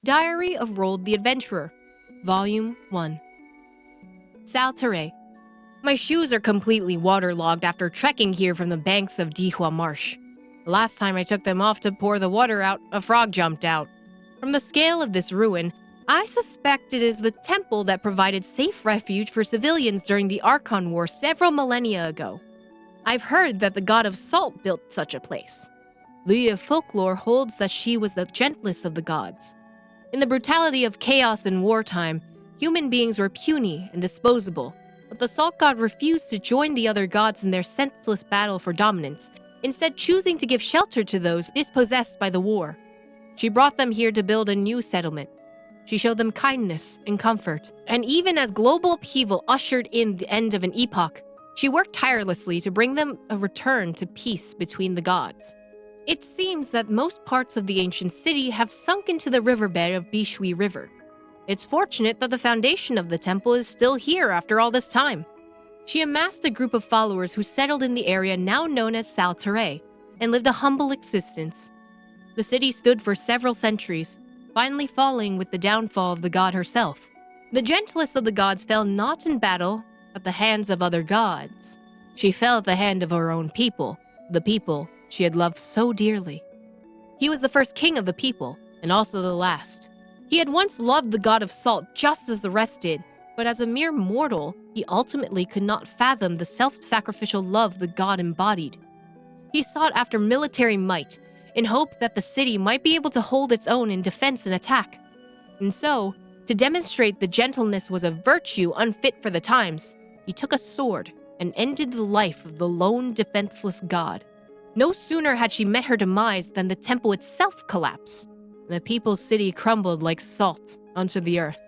Diary of Roald the Adventurer, Volume 1. Saltaire. My shoes are completely waterlogged after trekking here from the banks of Dihua Marsh. The last time I took them off to pour the water out, a frog jumped out. From the scale of this ruin, I suspect it is the temple that provided safe refuge for civilians during the Archon War several millennia ago. I've heard that the god of salt built such a place. Liyue folklore holds that she was the gentlest of the gods. In the brutality of chaos in wartime, human beings were puny and disposable, but the Salt God refused to join the other gods in their senseless battle for dominance, instead choosing to give shelter to those dispossessed by the war. She brought them here to build a new settlement. She showed them kindness and comfort, and even as global upheaval ushered in the end of an epoch, she worked tirelessly to bring them a return to peace between the gods. It seems that most parts of the ancient city have sunk into the riverbed of Bishui River. It's fortunate that the foundation of the temple is still here after all this time. She amassed a group of followers who settled in the area now known as Saltaire and lived a humble existence. The city stood for several centuries, finally falling with the downfall of the god herself. The gentlest of the gods fell not in battle, at the hands of other gods. She fell at the hand of her own people, the people she had loved so dearly. He was the first king of the people, and also the last. He had once loved the god of salt just as the rest did, but as a mere mortal, he ultimately could not fathom the self-sacrificial love the god embodied. He sought after military might, in hope that the city might be able to hold its own in defense and attack. And so, to demonstrate the gentleness was a virtue unfit for the times, he took a sword and ended the life of the lone defenseless god. No sooner had she met her demise than the temple itself collapsed. The people's city crumbled like salt onto the earth.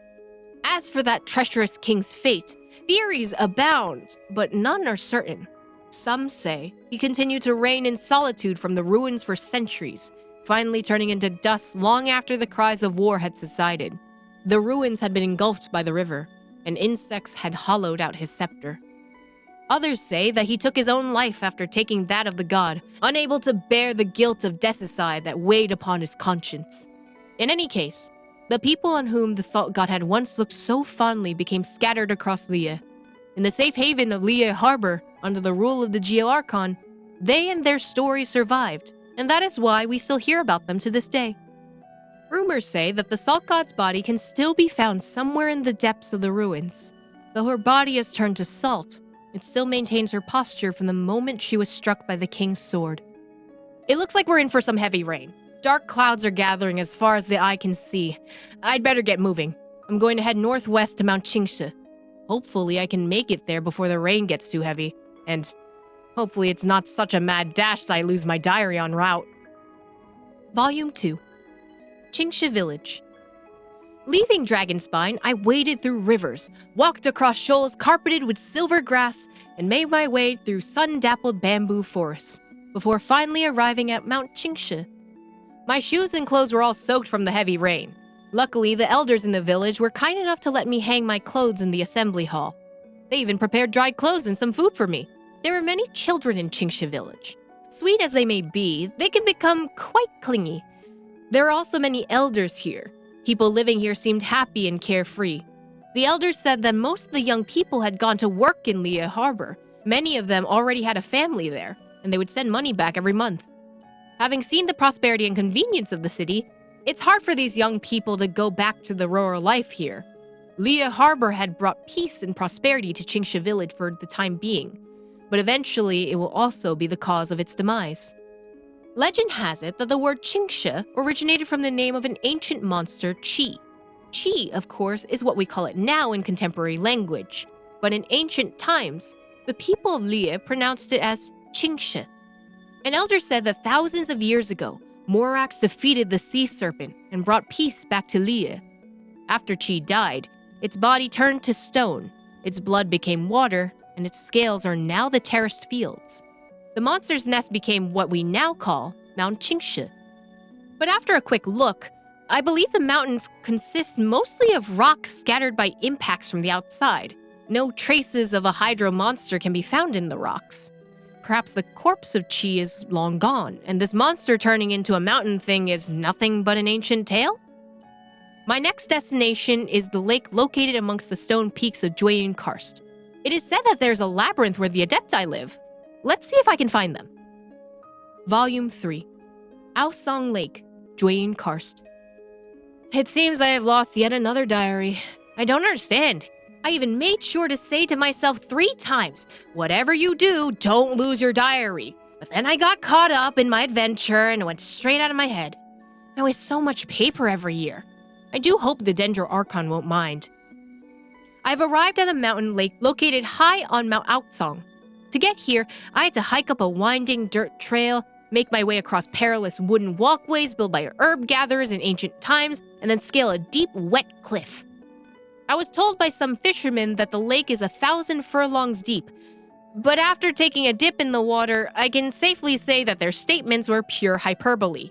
As for that treacherous king's fate, theories abound, but none are certain. Some say he continued to reign in solitude from the ruins for centuries, finally turning into dust long after the cries of war had subsided. The ruins had been engulfed by the river, and insects had hollowed out his scepter. Others say that he took his own life after taking that of the god, unable to bear the guilt of deicide that weighed upon his conscience. In any case, the people on whom the salt god had once looked so fondly became scattered across Liyue. In the safe haven of Liyue Harbor, under the rule of the Geo-Archon, they and their story survived, and that is why we still hear about them to this day. Rumors say that the salt god's body can still be found somewhere in the depths of the ruins. Though her body has turned to salt, it still maintains her posture from the moment she was struck by the king's sword. It looks like we're in for some heavy rain. Dark clouds are gathering as far as the eye can see. I'd better get moving. I'm going to head northwest to Mount Qingshe. Hopefully I can make it there before the rain gets too heavy. And hopefully it's not such a mad dash that I lose my diary en route. Volume 2. Qingshe Village. Leaving Dragonspine, I waded through rivers, walked across shoals carpeted with silver grass, and made my way through sun-dappled bamboo forests, before finally arriving at Mount Qingshe. My shoes and clothes were all soaked from the heavy rain. Luckily, the elders in the village were kind enough to let me hang my clothes in the assembly hall. They even prepared dried clothes and some food for me. There are many children in Qingshe Village. Sweet as they may be, they can become quite clingy. There are also many elders here. People living here seemed happy and carefree. The elders said that most of the young people had gone to work in Liyue Harbor. Many of them already had a family there, and they would send money back every month. Having seen the prosperity and convenience of the city, it's hard for these young people to go back to the rural life here. Liyue Harbor had brought peace and prosperity to Qingshe Village for the time being, but eventually it will also be the cause of its demise. Legend has it that the word Qingshe originated from the name of an ancient monster, Qi. Qi, of course, is what we call it now in contemporary language, but in ancient times, the people of Liyue pronounced it as Qingshe. An elder said that thousands of years ago, Morax defeated the sea serpent and brought peace back to Liyue. After Qi died, its body turned to stone, its blood became water, and its scales are now the terraced fields. The monster's nest became what we now call Mount Qingshe. But after a quick look, I believe the mountains consist mostly of rocks scattered by impacts from the outside. No traces of a hydro monster can be found in the rocks. Perhaps the corpse of Qi is long gone, and this monster turning into a mountain thing is nothing but an ancient tale? My next destination is the lake located amongst the stone peaks of Jueyun Karst. It is said that there's a labyrinth where the Adepti live. Let's see if I can find them. Volume 3. Aosong Lake, Jueyun Karst. It seems I have lost yet another diary. I don't understand. I even made sure to say to myself 3 times, whatever you do, don't lose your diary. But then I got caught up in my adventure and it went straight out of my head. I waste so much paper every year. I do hope the Dendro Archon won't mind. I've arrived at a mountain lake located high on Mount Aosong. To get here, I had to hike up a winding dirt trail, make my way across perilous wooden walkways built by herb gatherers in ancient times, and then scale a deep, wet cliff. I was told by some fishermen that the lake is 1,000 furlongs deep, but after taking a dip in the water, I can safely say that their statements were pure hyperbole.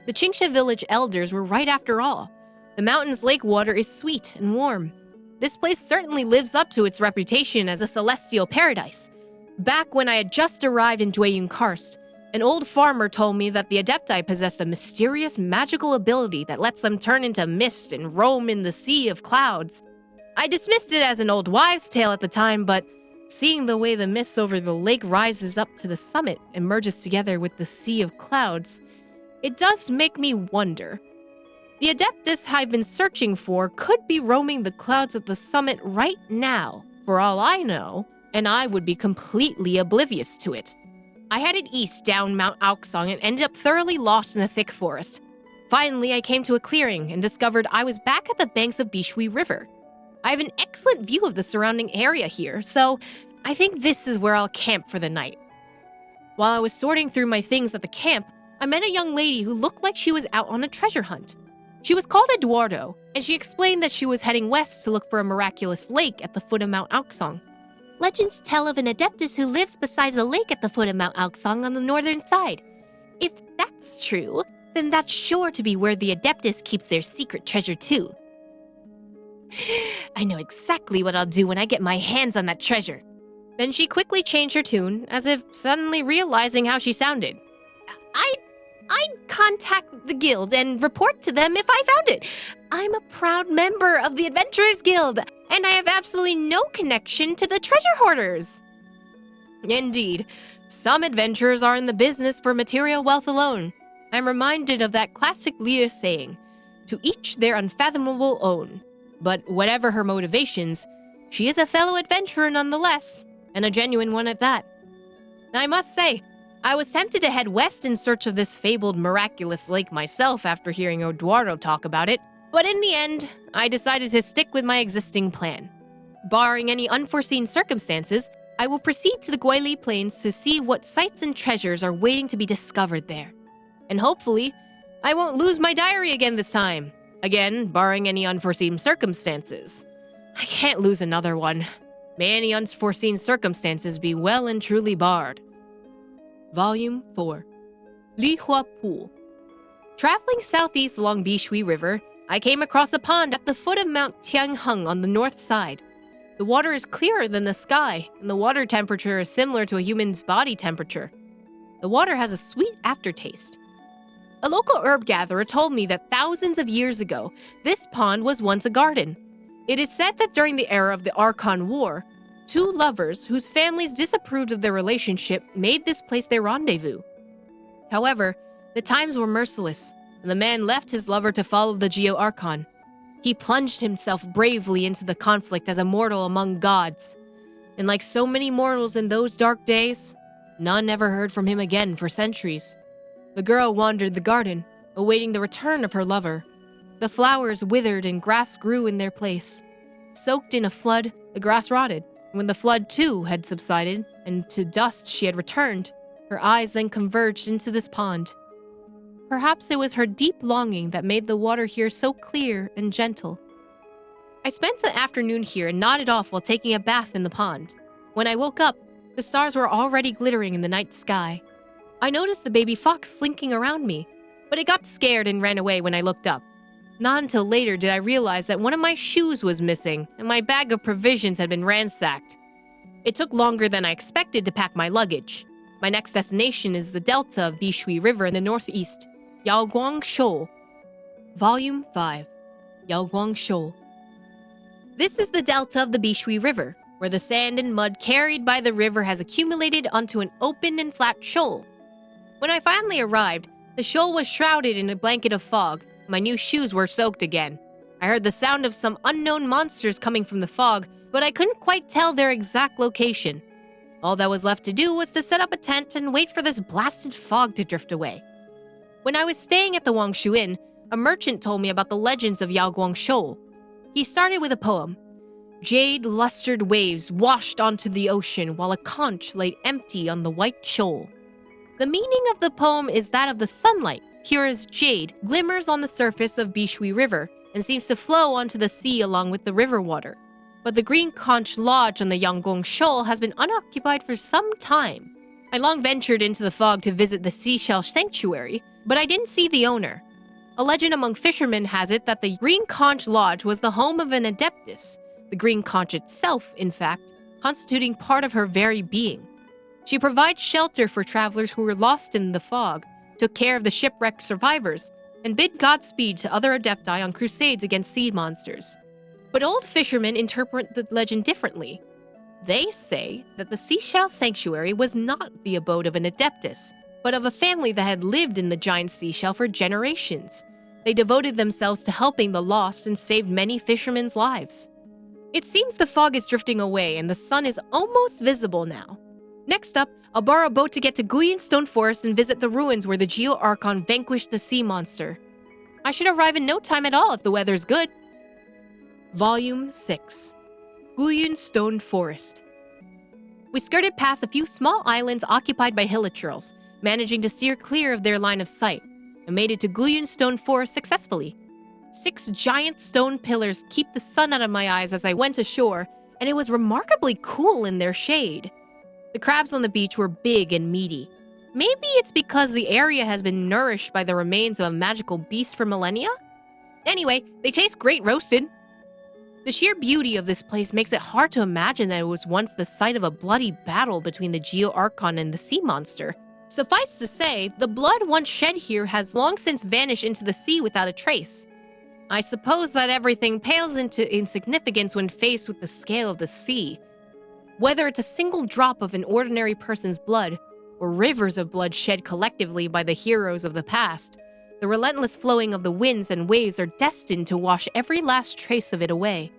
The Qingsha village elders were right after all. The mountain's lake water is sweet and warm. This place certainly lives up to its reputation as a celestial paradise. Back when I had just arrived in Jueyun Karst, an old farmer told me that the Adepti possessed a mysterious magical ability that lets them turn into mist and roam in the sea of clouds. I dismissed it as an old wives' tale at the time, but seeing the way the mist over the lake rises up to the summit and merges together with the sea of clouds, it does make me wonder. The Adeptus I've been searching for could be roaming the clouds at the summit right now, for all I know, and I would be completely oblivious to it. I headed east down Mount Aosong and ended up thoroughly lost in a thick forest. Finally, I came to a clearing and discovered I was back at the banks of Bishui River. I have an excellent view of the surrounding area here, so I think this is where I'll camp for the night. While I was sorting through my things at the camp, I met a young lady who looked like she was out on a treasure hunt. She was called Eduardo, and she explained that she was heading west to look for a miraculous lake at the foot of Mount Aosong. Legends tell of an Adeptus who lives beside a lake at the foot of Mount Aosong on the northern side. If that's true, then that's sure to be where the Adeptus keeps their secret treasure too. I know exactly what I'll do when I get my hands on that treasure. Then she quickly changed her tune, as if suddenly realizing how she sounded. I'd contact the guild and report to them if I found it. I'm a proud member of the Adventurers Guild, and I have absolutely no connection to the treasure hoarders. Indeed, some adventurers are in the business for material wealth alone. I'm reminded of that classic Liyue saying, to each their unfathomable own. But whatever her motivations, she is a fellow adventurer nonetheless, and a genuine one at that. I must say, I was tempted to head west in search of this fabled miraculous lake myself after hearing Eduardo talk about it, but in the end, I decided to stick with my existing plan. Barring any unforeseen circumstances, I will proceed to the Guili Plains to see what sights and treasures are waiting to be discovered there. And hopefully, I won't lose my diary again this time. Again, barring any unforeseen circumstances. I can't lose another one. May any unforeseen circumstances be well and truly barred. Volume 4. Lihua Pool. Traveling southeast along Bishui River, I came across a pond at the foot of Mount Tianheng on the north side. The water is clearer than the sky, and the water temperature is similar to a human's body temperature. The water has a sweet aftertaste. A local herb gatherer told me that thousands of years ago, this pond was once a garden. It is said that during the era of the Archon War, 2 lovers whose families disapproved of their relationship made this place their rendezvous. However, the times were merciless, and the man left his lover to follow the Geo Archon. He plunged himself bravely into the conflict as a mortal among gods. And like so many mortals in those dark days, none ever heard from him again for centuries. The girl wandered the garden, awaiting the return of her lover. The flowers withered and grass grew in their place. Soaked in a flood, the grass rotted. When the flood too had subsided, and to dust she had returned, her eyes then converged into this pond. Perhaps it was her deep longing that made the water here so clear and gentle. I spent an afternoon here and nodded off while taking a bath in the pond. When I woke up, the stars were already glittering in the night sky. I noticed the baby fox slinking around me, but it got scared and ran away when I looked up. Not until later did I realize that one of my shoes was missing and my bag of provisions had been ransacked. It took longer than I expected to pack my luggage. My next destination is the delta of Bishui River in the northeast, Yaoguang Shoal. Volume 5. Yaoguang Shoal. This is the delta of the Bishui River, where the sand and mud carried by the river has accumulated onto an open and flat shoal. When I finally arrived, the shoal was shrouded in a blanket of fog. My new shoes were soaked again. I heard the sound of some unknown monsters coming from the fog, but I couldn't quite tell their exact location. All that was left to do was to set up a tent and wait for this blasted fog to drift away. When I was staying at the Wangshu Inn, a merchant told me about the legends of Yaoguang Shoal. He started with a poem. Jade-lustered waves washed onto the ocean while a conch lay empty on the white shoal. The meaning of the poem is that of the sunlight, pure as jade, glimmers on the surface of Bishui River and seems to flow onto the sea along with the river water. But the green conch lodge on the Yaoguang Shoal has been unoccupied for some time. I long ventured into the fog to visit the seashell sanctuary, but I didn't see the owner. A legend among fishermen has it that the Green Conch Lodge was the home of an adeptus, the green conch itself, in fact, constituting part of her very being. She provides shelter for travelers who were lost in the fog, took care of the shipwrecked survivors, and bid Godspeed to other adepti on crusades against sea monsters. But old fishermen interpret the legend differently. They say that the seashell sanctuary was not the abode of an adeptus, but of a family that had lived in the giant seashell for generations. They devoted themselves to helping the lost and saved many fishermen's lives. It seems the fog is drifting away and the sun is almost visible now. Next up, I'll borrow a boat to get to Guiyun Stone Forest and visit the ruins where the Geo Archon vanquished the sea monster. I should arrive in no time at all if the weather's good. Volume 6. Guiyun Stone Forest. We skirted past a few small islands occupied by hilichurls, managing to steer clear of their line of sight, and made it to Guiyun Stone Forest successfully. 6 giant stone pillars keep the sun out of my eyes as I went ashore, and it was remarkably cool in their shade. The crabs on the beach were big and meaty. Maybe it's because the area has been nourished by the remains of a magical beast for millennia? Anyway, they taste great roasted. The sheer beauty of this place makes it hard to imagine that it was once the site of a bloody battle between the Geo Archon and the sea monster. Suffice to say, the blood once shed here has long since vanished into the sea without a trace. I suppose that everything pales into insignificance when faced with the scale of the sea. Whether it's a single drop of an ordinary person's blood, or rivers of blood shed collectively by the heroes of the past, the relentless flowing of the winds and waves are destined to wash every last trace of it away.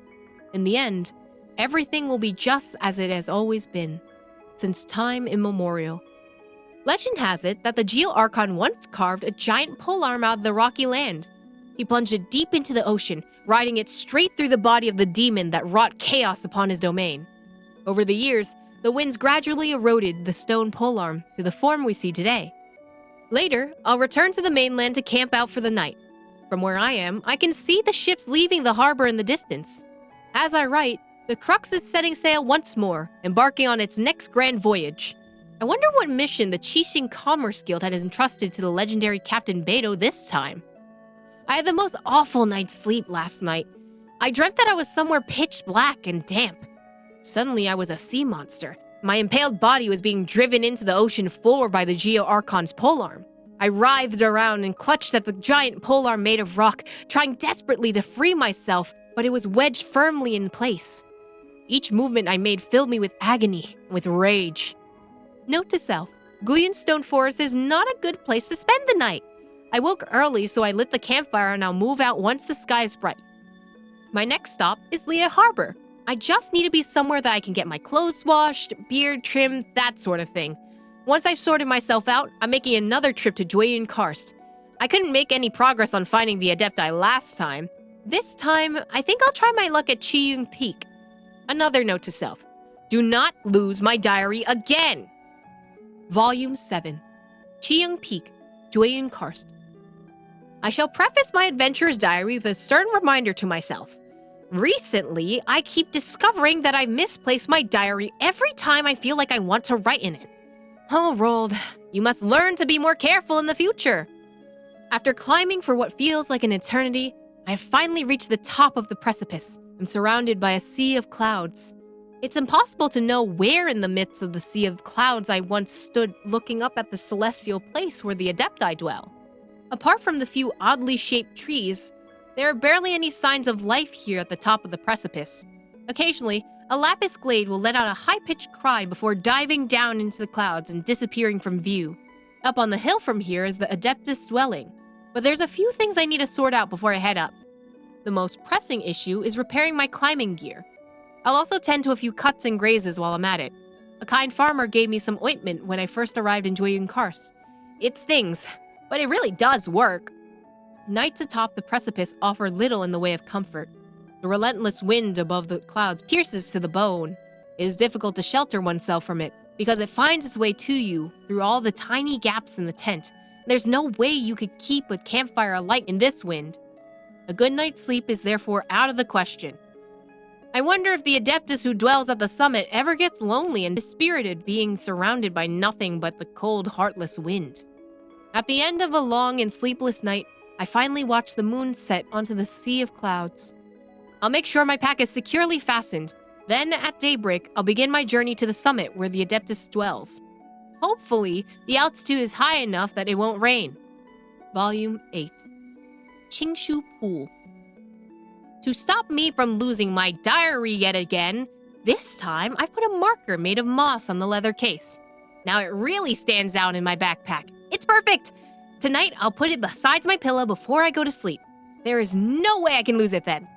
In the end, everything will be just as it has always been, since time immemorial. Legend has it that the Geo Archon once carved a giant polearm out of the rocky land. He plunged it deep into the ocean, riding it straight through the body of the demon that wrought chaos upon his domain. Over the years, the winds gradually eroded the stone polearm to the form we see today. Later, I'll return to the mainland to camp out for the night. From where I am, I can see the ships leaving the harbor in the distance. As I write, the Crux is setting sail once more, embarking on its next grand voyage. I wonder what mission the Qixing Commerce Guild had entrusted to the legendary Captain Beidou this time. I had the most awful night's sleep last night. I dreamt that I was somewhere pitch black and damp. Suddenly I was a sea monster. My impaled body was being driven into the ocean floor by the Geo Archon's polearm. I writhed around and clutched at the giant polearm made of rock, trying desperately to free myself, but it was wedged firmly in place. Each movement I made filled me with agony and with rage. Note to self, Guiyun Stone Forest is not a good place to spend the night. I woke early, so I lit the campfire and I'll move out once the sky is bright. My next stop is Liyue Harbor. I just need to be somewhere that I can get my clothes washed, beard trimmed, that sort of thing. Once I've sorted myself out, I'm making another trip to Jueyun Karst. I couldn't make any progress on finding the Adepti last time. This time, I think I'll try my luck at Chiyun Peak. Another note to self. Do not lose my diary again! Volume 7. Chiyun Peak, Jueyun Karst. I shall preface my adventurer's diary with a stern reminder to myself. Recently, I keep discovering that I misplace my diary every time I feel like I want to write in it. Oh, Roald, you must learn to be more careful in the future. After climbing for what feels like an eternity, I have finally reached the top of the precipice and surrounded by a sea of clouds. It's impossible to know where in the midst of the sea of clouds I once stood looking up at the celestial place where the Adepti dwell. Apart from the few oddly shaped trees, There are barely any signs of life here at the top of the precipice. Occasionally, a lapis glade will let out a high-pitched cry before diving down into the clouds and disappearing from view. Up on the hill from here is the Adeptus dwelling, but there's a few things I need to sort out before I head up. The most pressing issue is repairing my climbing gear. I'll also tend to a few cuts and grazes while I'm at it. A kind farmer gave me some ointment when I first arrived in Jueyun Kars. It stings, but it really does work. Nights atop the precipice offer little in the way of comfort. The relentless wind above the clouds pierces to the bone. It is difficult to shelter oneself from it because it finds its way to you through all the tiny gaps in the tent. There's no way you could keep a campfire alight in this wind. A good night's sleep is therefore out of the question. I wonder if the Adeptus who dwells at the summit ever gets lonely and dispirited being surrounded by nothing but the cold, heartless wind. At the end of a long and sleepless night, I finally watch the moon set onto the sea of clouds. I'll make sure my pack is securely fastened. Then, at daybreak, I'll begin my journey to the summit where the Adeptus dwells. Hopefully, the altitude is high enough that it won't rain. Volume 8. Qingshu Pool. To stop me from losing my diary yet again, this time I put a marker made of moss on the leather case. Now it really stands out in my backpack. It's perfect! Tonight, I'll put it beside my pillow before I go to sleep. There is no way I can lose it then.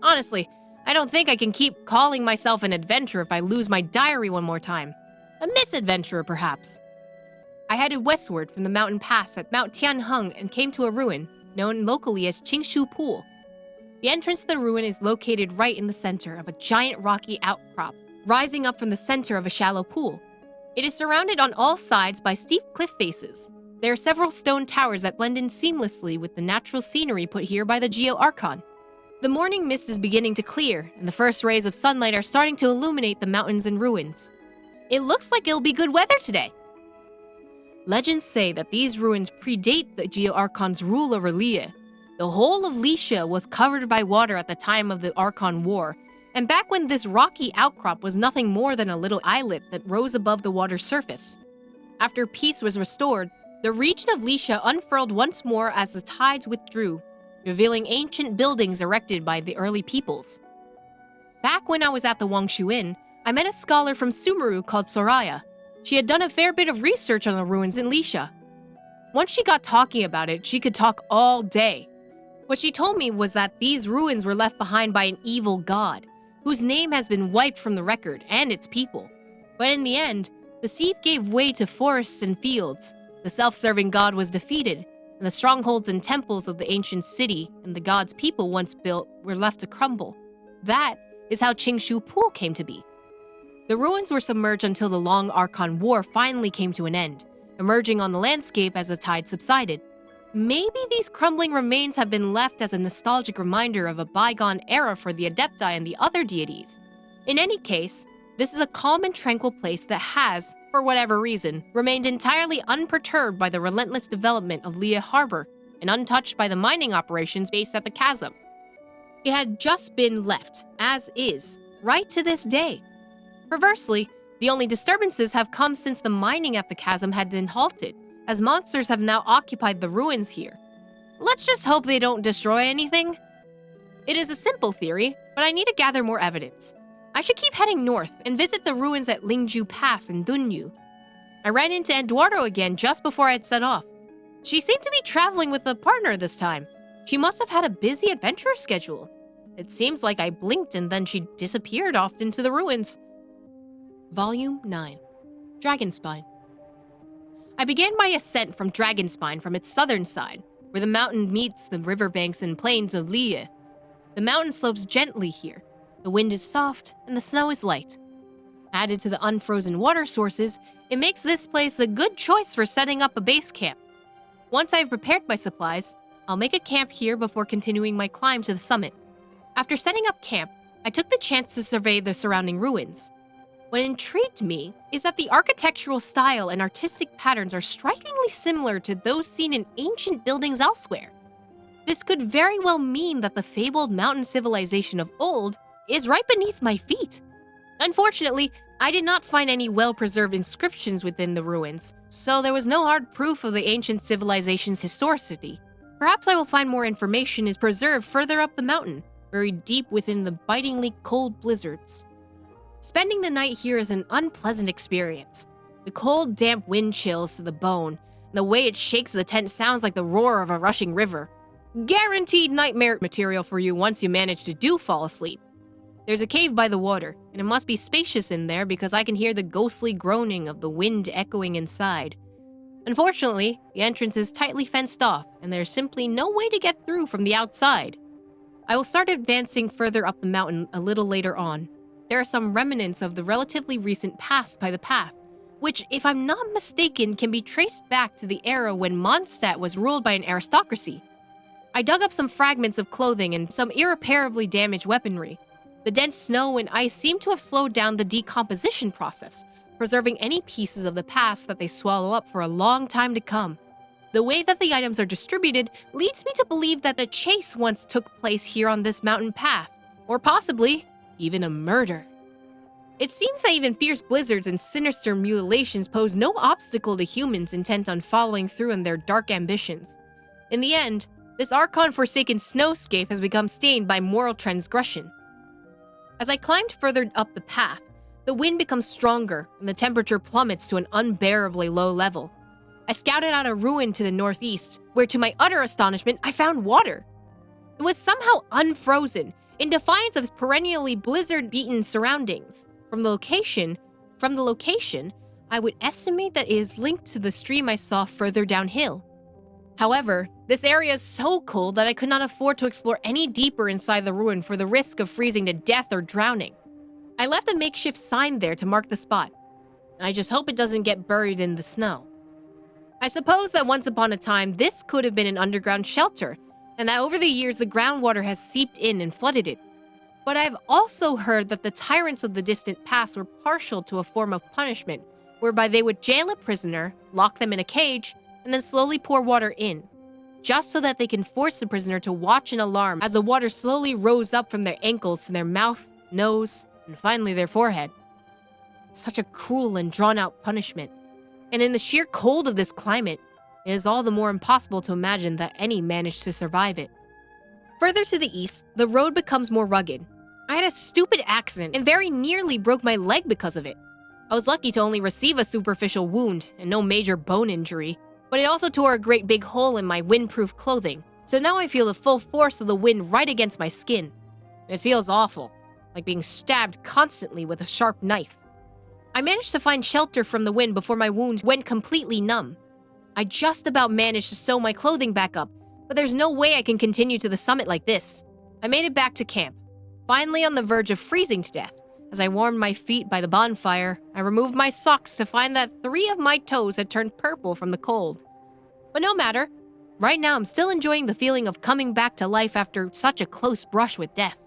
Honestly, I don't think I can keep calling myself an adventurer if I lose my diary one more time. A misadventurer, perhaps. I headed westward from the mountain pass at Mount Tianheng and came to a ruin, known locally as Qingshu Pool. The entrance to the ruin is located right in the center of a giant rocky outcrop, rising up from the center of a shallow pool. It is surrounded on all sides by steep cliff faces. There are several stone towers that blend in seamlessly with the natural scenery put here by the Geo-Archon. The morning mist is beginning to clear, and the first rays of sunlight are starting to illuminate the mountains and ruins. It looks like it'll be good weather today. Legends say that these ruins predate the Geo-Archon's rule over Liyue. The whole of Liyue was covered by water at the time of the Archon War, and back when this rocky outcrop was nothing more than a little islet that rose above the water's surface. After peace was restored, the region of Liyue unfurled once more as the tides withdrew, revealing ancient buildings erected by the early peoples. Back when I was at the Wangshu Inn, I met a scholar from Sumeru called Soraya. She had done a fair bit of research on the ruins in Liyue. Once she got talking about it, she could talk all day. What she told me was that these ruins were left behind by an evil god, whose name has been wiped from the record and its people. But in the end, the sea gave way to forests and fields. The self-serving god was defeated, and the strongholds and temples of the ancient city and the god's people once built were left to crumble. That is how Qingshu Pool came to be. The ruins were submerged until the long Archon War finally came to an end, emerging on the landscape as the tide subsided. Maybe these crumbling remains have been left as a nostalgic reminder of a bygone era for the Adepti and the other deities. In any case, this is a calm and tranquil place that has, for whatever reason, remained entirely unperturbed by the relentless development of Liyue Harbor and untouched by the mining operations based at the chasm. It had just been left, as is, right to this day. Perversely, the only disturbances have come since the mining at the chasm had been halted, as monsters have now occupied the ruins here. Let's just hope they don't destroy anything. It is a simple theory, but I need to gather more evidence. I should keep heading north and visit the ruins at Lingju Pass in Dunyu. I ran into Eduardo again just before I'd set off. She seemed to be traveling with a partner this time. She must have had a busy adventure schedule. It seems like I blinked and then she disappeared off into the ruins. Volume 9. Dragonspine. I began my ascent from Dragonspine from its southern side, where the mountain meets the riverbanks and plains of Liyue. The mountain slopes gently here. The wind is soft and the snow is light. Added to the unfrozen water sources, it makes this place a good choice for setting up a base camp. Once I've prepared my supplies, I'll make a camp here before continuing my climb to the summit. After setting up camp, I took the chance to survey the surrounding ruins. What intrigued me is that the architectural style and artistic patterns are strikingly similar to those seen in ancient buildings elsewhere. This could very well mean that the fabled mountain civilization of old is right beneath my feet. Unfortunately, I did not find any well-preserved inscriptions within the ruins, so there was no hard proof of the ancient civilization's historicity. Perhaps I will find more information is preserved further up the mountain, buried deep within the bitingly cold blizzards. Spending the night here is an unpleasant experience. The cold, damp wind chills to the bone, and the way it shakes the tent sounds like the roar of a rushing river. Guaranteed nightmare material for you once you manage to do fall asleep. There's a cave by the water, and it must be spacious in there because I can hear the ghostly groaning of the wind echoing inside. Unfortunately, the entrance is tightly fenced off, and there's simply no way to get through from the outside. I will start advancing further up the mountain a little later on. There are some remnants of the relatively recent past by the path, which, if I'm not mistaken, can be traced back to the era when Mondstadt was ruled by an aristocracy. I dug up some fragments of clothing and some irreparably damaged weaponry. The dense snow and ice seem to have slowed down the decomposition process, preserving any pieces of the past that they swallow up for a long time to come. The way that the items are distributed leads me to believe that a chase once took place here on this mountain path, or possibly even a murder. It seems that even fierce blizzards and sinister mutilations pose no obstacle to humans intent on following through on their dark ambitions. In the end, this Archon-forsaken snowscape has become stained by moral transgression. As I climbed further up the path, the wind becomes stronger and the temperature plummets to an unbearably low level. I scouted out a ruin to the northeast, where to my utter astonishment, I found water. It was somehow unfrozen, in defiance of its perennially blizzard-beaten surroundings. From the location, I would estimate that it is linked to the stream I saw further downhill. However, this area is so cold that I could not afford to explore any deeper inside the ruin for the risk of freezing to death or drowning. I left a makeshift sign there to mark the spot. I just hope it doesn't get buried in the snow. I suppose that once upon a time, this could have been an underground shelter, and that over the years the groundwater has seeped in and flooded it. But I've also heard that the tyrants of the distant past were partial to a form of punishment, whereby they would jail a prisoner, lock them in a cage, and then slowly pour water in, just so that they can force the prisoner to watch in alarm as the water slowly rose up from their ankles to their mouth, nose, and finally their forehead. Such a cruel and drawn-out punishment. And in the sheer cold of this climate, it is all the more impossible to imagine that any managed to survive it. Further to the east, the road becomes more rugged. I had a stupid accident and very nearly broke my leg because of it. I was lucky to only receive a superficial wound and no major bone injury, but it also tore a great big hole in my windproof clothing, so now I feel the full force of the wind right against my skin. It feels awful, like being stabbed constantly with a sharp knife. I managed to find shelter from the wind before my wound went completely numb. I just about managed to sew my clothing back up, but there's no way I can continue to the summit like this. I made it back to camp, finally on the verge of freezing to death. As I warmed my feet by the bonfire, I removed my socks to find that 3 of my toes had turned purple from the cold. But no matter, right now I'm still enjoying the feeling of coming back to life after such a close brush with death.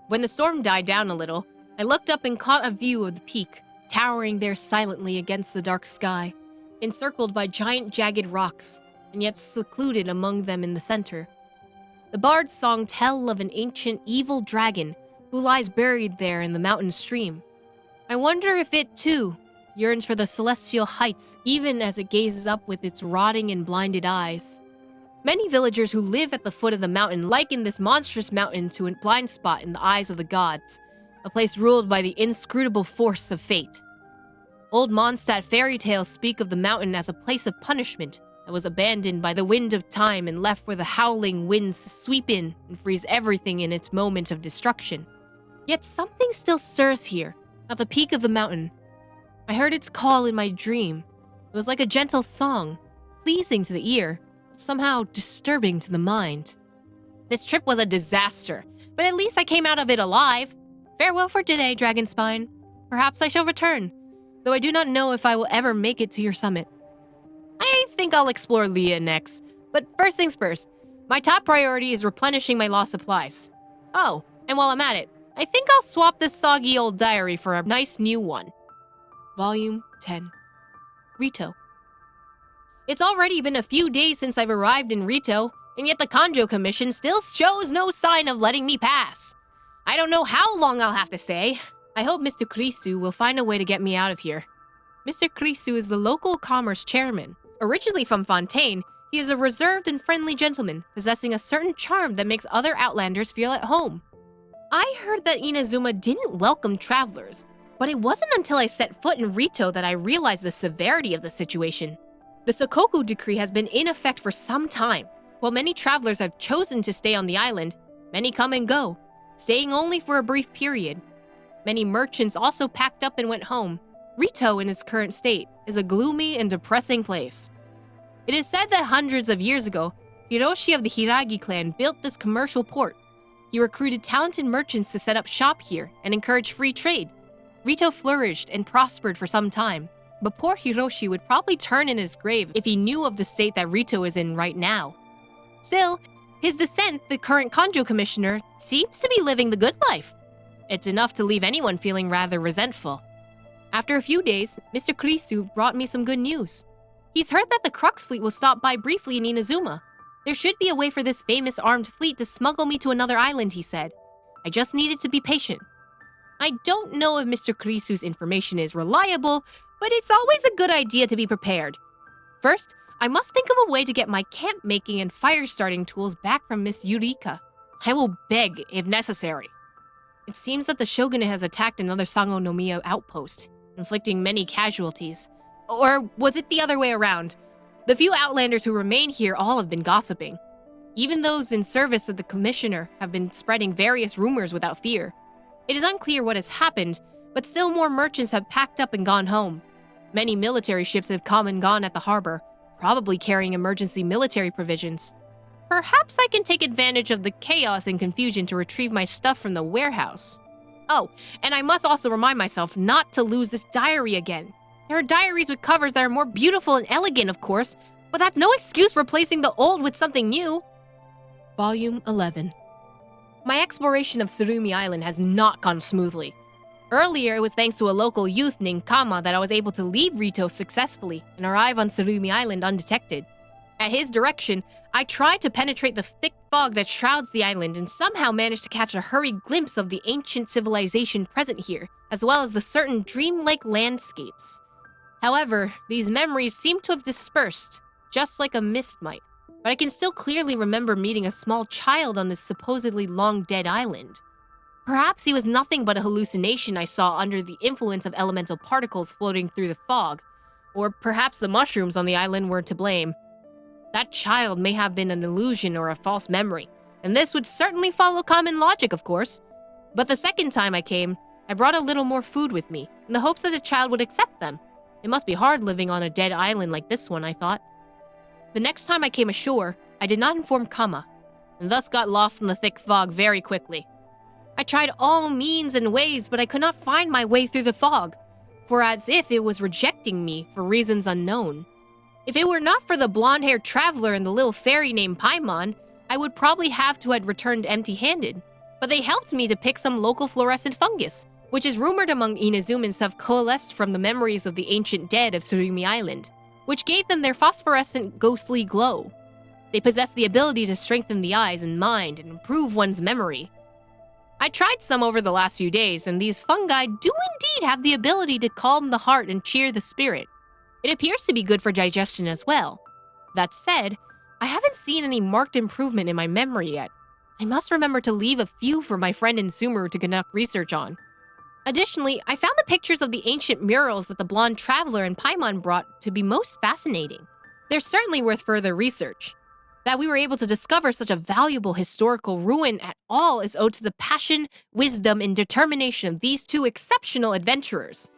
When the storm died down a little, I looked up and caught a view of the peak, towering there silently against the dark sky, encircled by giant jagged rocks, and yet secluded among them in the center. The bard's song tells of an ancient evil dragon who lies buried there in the mountain stream. I wonder if it, too, yearns for the celestial heights, even as it gazes up with its rotting and blinded eyes. Many villagers who live at the foot of the mountain liken this monstrous mountain to a blind spot in the eyes of the gods, a place ruled by the inscrutable force of fate. Old Mondstadt fairy tales speak of the mountain as a place of punishment that was abandoned by the wind of time and left where the howling winds sweep in and freeze everything in its moment of destruction. Yet something still stirs here, at the peak of the mountain. I heard its call in my dream. It was like a gentle song, pleasing to the ear, but somehow disturbing to the mind. This trip was a disaster, but at least I came out of it alive. Farewell for today, Dragonspine. Perhaps I shall return, though I do not know if I will ever make it to your summit. I think I'll explore Liyue next, but first things first, my top priority is replenishing my lost supplies. Oh, and while I'm at it, I think I'll swap this soggy old diary for a nice new one. Volume 10. Rito. It's already been a few days since I've arrived in Rito, and yet the Kanjo Commission still shows no sign of letting me pass. I don't know how long I'll have to stay. I hope Mr. Krisu will find a way to get me out of here. Mr. Krisu is the local commerce chairman. Originally from Fontaine, He is a reserved and friendly gentleman, possessing a certain charm that makes other outlanders feel at home. I heard that Inazuma didn't welcome travelers, but it wasn't until I set foot in Rito that I realized the severity of the situation. The Sokoku decree has been in effect for some time. While many travelers have chosen to stay on the island, many come and go, staying only for a brief period. Many merchants also packed up and went home. Rito, in its current state, is a gloomy and depressing place. It is said that hundreds of years ago, Hiroshi of the Hiragi clan built this commercial port. He recruited talented merchants to set up shop here and encourage free trade. Rito flourished and prospered for some time, but poor Hiroshi would probably turn in his grave if he knew of the state that Rito is in right now. Still, his descendant, the current Kanjo commissioner, seems to be living the good life. It's enough to leave anyone feeling rather resentful. After a few days, Mr. Kurisu brought me some good news. He's heard that the Crux fleet will stop by briefly in Inazuma. There should be a way for this famous armed fleet to smuggle me to another island, he said. I just needed to be patient. I don't know if Mr. Kurisu's information is reliable, but it's always a good idea to be prepared. First, I must think of a way to get my camp making and fire starting tools back from Miss Yurika. I will beg if necessary. It seems that the shogunate has attacked another Sangonomiya outpost, inflicting many casualties. Or was it the other way around? The few outlanders who remain here all have been gossiping. Even those in service of the commissioner have been spreading various rumors without fear. It is unclear what has happened, but still more merchants have packed up and gone home. Many military ships have come and gone at the harbor, probably carrying emergency military provisions. Perhaps I can take advantage of the chaos and confusion to retrieve my stuff from the warehouse. Oh, and I must also remind myself not to lose this diary again. There are diaries with covers that are more beautiful and elegant, of course, but that's no excuse for replacing the old with something new. Volume 11. My exploration of Tsurumi Island has not gone smoothly. Earlier, it was thanks to a local youth named Kama that I was able to leave Rito successfully and arrive on Tsurumi Island undetected. At his direction, I tried to penetrate the thick fog that shrouds the island and somehow managed to catch a hurried glimpse of the ancient civilization present here, as well as the certain dreamlike landscapes. However, these memories seem to have dispersed, just like a mist might. But I can still clearly remember meeting a small child on this supposedly long-dead island. Perhaps he was nothing but a hallucination I saw under the influence of elemental particles floating through the fog, or perhaps the mushrooms on the island were to blame. That child may have been an illusion or a false memory, and this would certainly follow common logic, of course. But the second time I came, I brought a little more food with me, in the hopes that the child would accept them. It must be hard living on a dead island like this one, I thought. The next time I came ashore, I did not inform Kama, and thus got lost in the thick fog very quickly. I tried all means and ways, but I could not find my way through the fog, for as if it was rejecting me for reasons unknown. If it were not for the blonde-haired traveler and the little fairy named Paimon, I would probably have to have returned empty-handed. But they helped me to pick some local fluorescent fungus, which is rumored among Inazumans to have coalesced from the memories of the ancient dead of Tsurumi Island, which gave them their phosphorescent ghostly glow. They possess the ability to strengthen the eyes and mind and improve one's memory. I tried some over the last few days, and these fungi do indeed have the ability to calm the heart and cheer the spirit. It appears to be good for digestion as well. That said, I haven't seen any marked improvement in my memory yet. I must remember to leave a few for my friend Insumu to conduct research on. Additionally, I found the pictures of the ancient murals that the blonde traveler and Paimon brought to be most fascinating. They're certainly worth further research. That we were able to discover such a valuable historical ruin at all is owed to the passion, wisdom, and determination of these two exceptional adventurers.